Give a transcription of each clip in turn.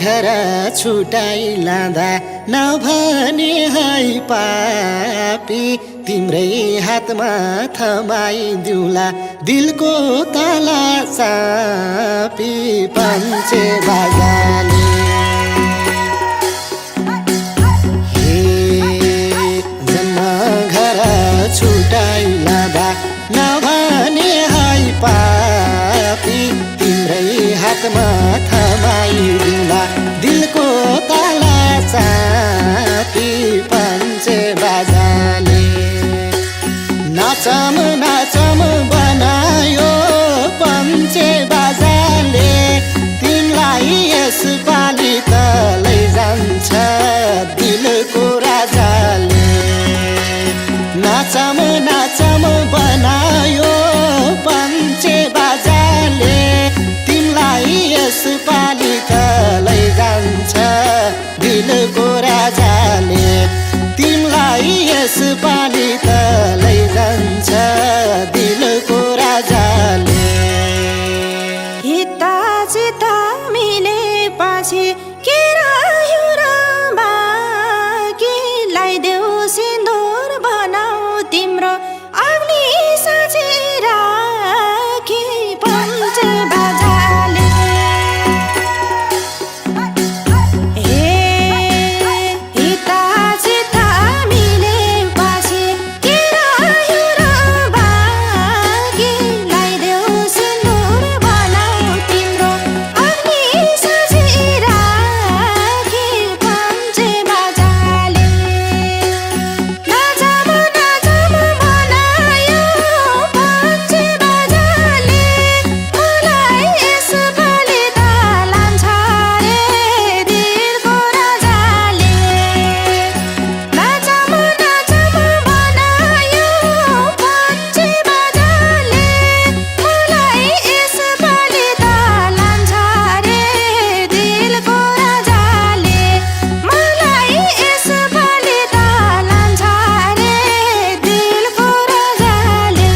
घर छुटाई लाँदा नभने है पापी तिम्रै हातमा थमाइदिउँला दिलको ताला चापी पञ्चे बाजाले छुटाई लाँदा नभने है पापी तिम्रै हातमा थमाइदिउँला दिलको ताला चापी पञ्चे बाजाले नाचम नाचम बनायो पञ्चे बाजाले तिमीलाई यसपालि त लैजान्छ दिलको राजाले नाचम नाचम बनायो पञ्चे बाजाले तिमीलाई यसपालि त लैजान्छ दिलको राजाले तिमीलाई यसपालि त लैजान्छ दिलको राजाले हिता चिता मिलेपछि के रह्यो र बाँकी लगाइदेऊ सिन्दुर बनाऊ तिम्रो अग्नि साँची राखी पञ्चे बाजाले हिता चिता मिलेपछि के रह्यो र बाँकी लगाइदेऊ सिन्दुर बनाऊ तिम्रो अग्नि साँची राखी पञ्चे बाजाले नाचम नाचम बनायो पञ्चे बाजाले मलाई यसपालि त लान्छ रे दिलको राजाले नाचम नाचम बनायो पञ्चे बाजाले मलाई यसपालि त लान्छ रे दिलको राजाले मलाई यसपालि त लान्छ रे दिलको राजाले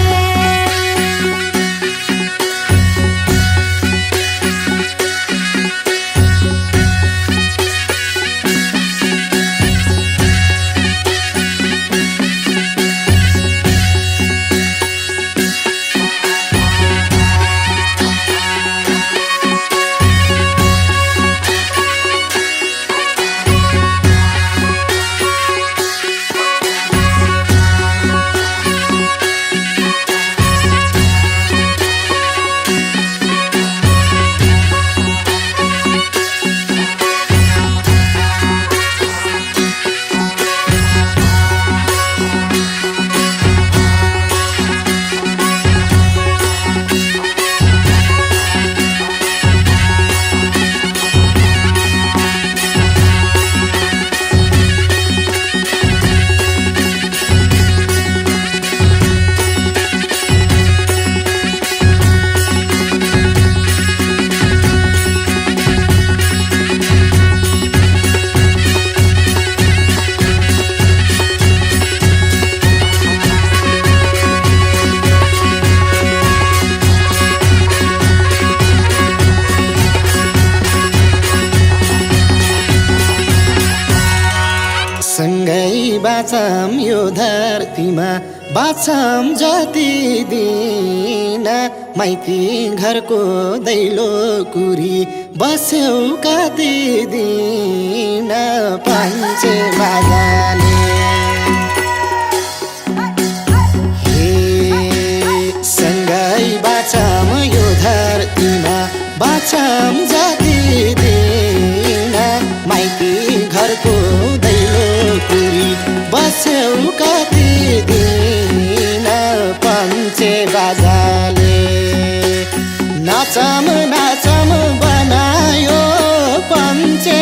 सँगै बाँचम यो धरतीमा बाँचम जति दिन माइती घरको दैलो कुरी बस्यौ कति दिन पञ्चे बाजाले सँगै बाँचम यो धरतीमा बाँचम जति दिन माइती घरको दैलो कुरी बस्यौ कति दिन पञ्चे बाजाले नाचम नाचम बनायो पञ्चे